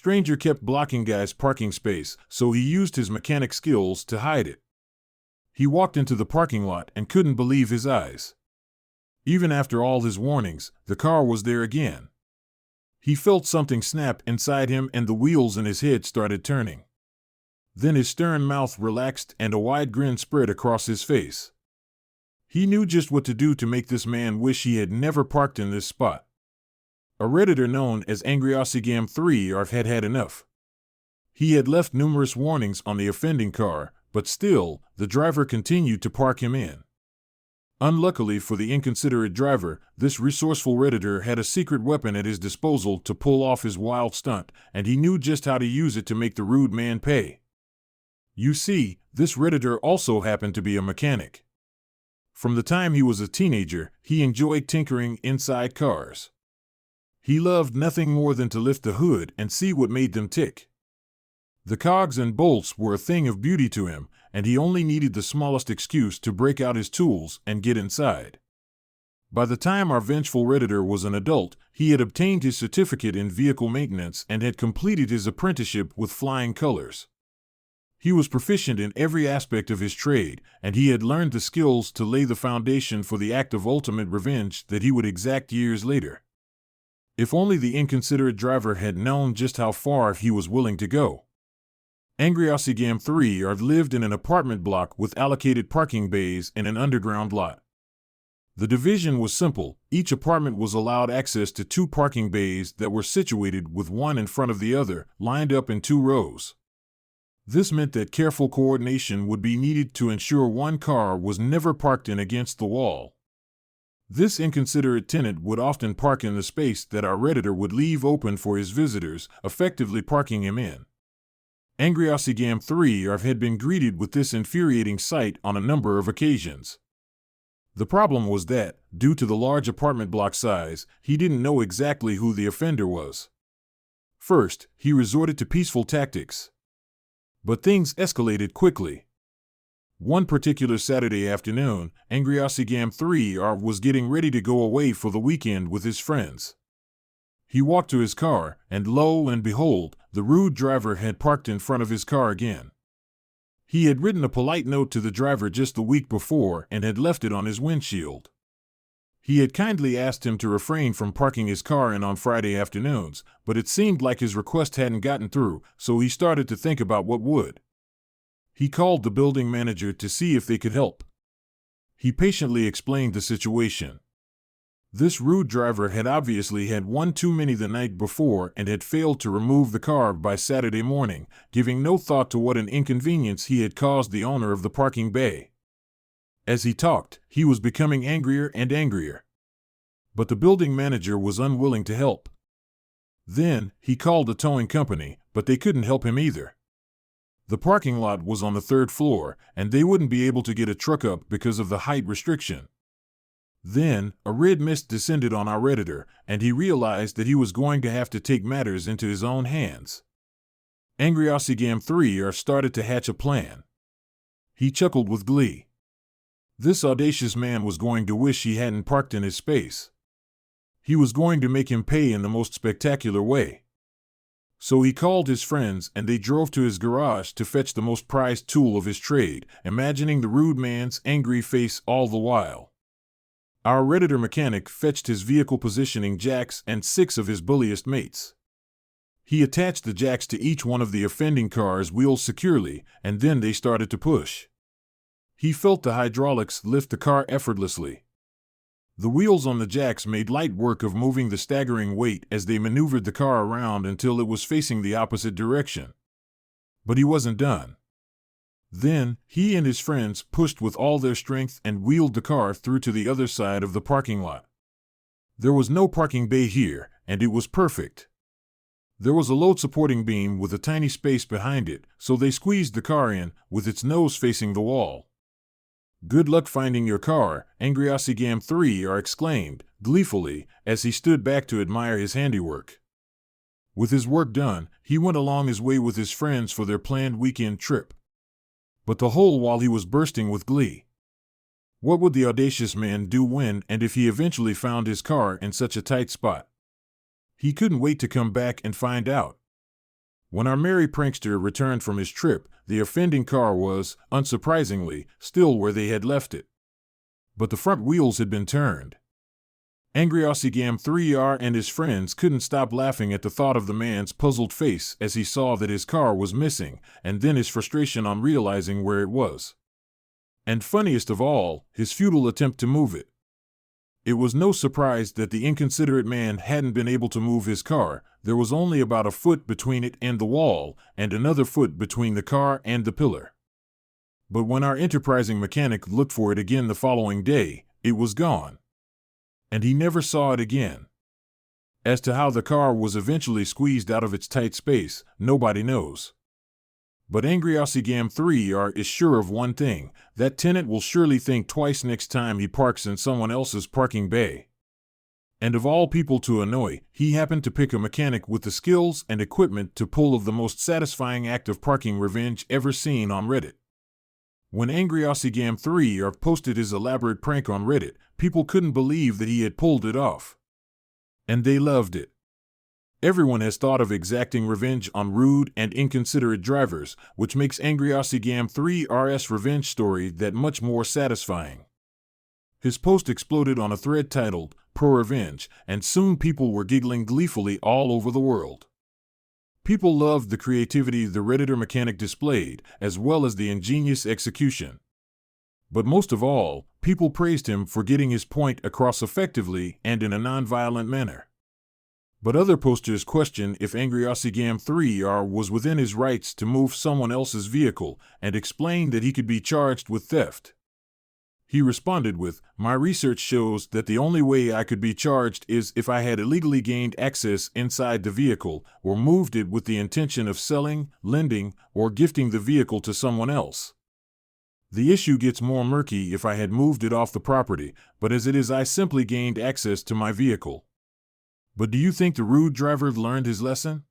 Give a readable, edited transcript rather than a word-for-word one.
stranger kept blocking Guy's parking space, so he used his mechanic skills to hide it. He walked into the parking lot and couldn't believe his eyes. Even after all his warnings, the car was there again. He felt something snap inside him and the wheels in his head started turning. Then his stern mouth relaxed and a wide grin spread across his face. He knew just what to do to make this man wish he had never parked in this spot. A Redditor known as AngryAussieGam3 had had enough. He had left numerous warnings on the offending car, but still, the driver continued to park him in. Unluckily for the inconsiderate driver, this resourceful Redditor had a secret weapon at his disposal to pull off his wild stunt, and he knew just how to use it to make the rude man pay. You see, this Redditor also happened to be a mechanic. From the time he was a teenager, he enjoyed tinkering inside cars. He loved nothing more than to lift the hood and see what made them tick. The cogs and bolts were a thing of beauty to him, and he only needed the smallest excuse to break out his tools and get inside. By the time our vengeful Redditor was an adult, he had obtained his certificate in vehicle maintenance and had completed his apprenticeship with flying colors. He was proficient in every aspect of his trade, and he had learned the skills to lay the foundation for the act of ultimate revenge that he would exact years later. If only the inconsiderate driver had known just how far he was willing to go. AngryAussieGam3 lived in an apartment block with allocated parking bays in an underground lot. The division was simple. Each apartment was allowed access to 2 parking bays that were situated with one in front of the other, lined up in 2 rows. This meant that careful coordination would be needed to ensure one car was never parked in against the wall. This inconsiderate tenant would often park in the space that our Redditor would leave open for his visitors, effectively parking him in. AngryAussieGam3 had been greeted with this infuriating sight on a number of occasions. The problem was that, due to the large apartment block size, he didn't know exactly who the offender was. First, he resorted to peaceful tactics. But things escalated quickly. One particular Saturday afternoon, AngryAussieGam3 was getting ready to go away for the weekend with his friends. He walked to his car, and lo and behold, the rude driver had parked in front of his car again. He had written a polite note to the driver just the week before and had left it on his windshield. He had kindly asked him to refrain from parking his car in on Friday afternoons, but it seemed like his request hadn't gotten through, so he started to think about what would. He called the building manager to see if they could help. He patiently explained the situation. This rude driver had obviously had one too many the night before and had failed to remove the car by Saturday morning, giving no thought to what an inconvenience he had caused the owner of the parking bay. As he talked, he was becoming angrier and angrier. But the building manager was unwilling to help. Then, he called the towing company, but they couldn't help him either. The parking lot was on the 3rd floor, and they wouldn't be able to get a truck up because of the height restriction. Then, a red mist descended on our Redditor, and he realized that he was going to have to take matters into his own hands. AngryAussieGam3 started to hatch a plan. He chuckled with glee. This audacious man was going to wish he hadn't parked in his space. He was going to make him pay in the most spectacular way. So he called his friends and they drove to his garage to fetch the most prized tool of his trade, imagining the rude man's angry face all the while. Our Redditor mechanic fetched his vehicle positioning jacks and 6 of his bulliest mates. He attached the jacks to each one of the offending car's wheels securely, and then they started to push. He felt the hydraulics lift the car effortlessly. The wheels on the jacks made light work of moving the staggering weight as they maneuvered the car around until it was facing the opposite direction. But he wasn't done. Then, he and his friends pushed with all their strength and wheeled the car through to the other side of the parking lot. There was no parking bay here, and it was perfect. There was a load supporting beam with a tiny space behind it, so they squeezed the car in, with its nose facing the wall. "Good luck finding your car," AngryAussieGam3 exclaimed, gleefully, as he stood back to admire his handiwork. With his work done, he went along his way with his friends for their planned weekend trip. But the whole while he was bursting with glee. What would the audacious man do when and if he eventually found his car in such a tight spot? He couldn't wait to come back and find out. When our merry prankster returned from his trip, the offending car was, unsurprisingly, still where they had left it. But the front wheels had been turned. Angry Osigam 3R and his friends couldn't stop laughing at the thought of the man's puzzled face as he saw that his car was missing, and then his frustration on realizing where it was. And funniest of all, his futile attempt to move it. It was no surprise that the inconsiderate man hadn't been able to move his car. There was only about a foot between it and the wall, and another foot between the car and the pillar. But when our enterprising mechanic looked for it again the following day, it was gone. And he never saw it again. As to how the car was eventually squeezed out of its tight space, nobody knows. But Angry Osigam 3R is sure of one thing: that tenant will surely think twice next time he parks in someone else's parking bay. And of all people to annoy, he happened to pick a mechanic with the skills and equipment to pull off the most satisfying act of parking revenge ever seen on Reddit. When Angry Osigam 3R posted his elaborate prank on Reddit, people couldn't believe that he had pulled it off. And they loved it. Everyone has thought of exacting revenge on rude and inconsiderate drivers, which makes Angry Osigam 3R's revenge story that much more satisfying. His post exploded on a thread titled, "Pro Revenge," and soon people were giggling gleefully all over the world. People loved the creativity the Redditor mechanic displayed, as well as the ingenious execution. But most of all, people praised him for getting his point across effectively and in a non-violent manner. But other posters questioned if Angry Osigam 3R was within his rights to move someone else's vehicle, and explained that he could be charged with theft. He responded with, "My research shows that the only way I could be charged is if I had illegally gained access inside the vehicle, or moved it with the intention of selling, lending, or gifting the vehicle to someone else. The issue gets more murky if I had moved it off the property, but as it is, I simply gained access to my vehicle." But do you think the rude driver learned his lesson?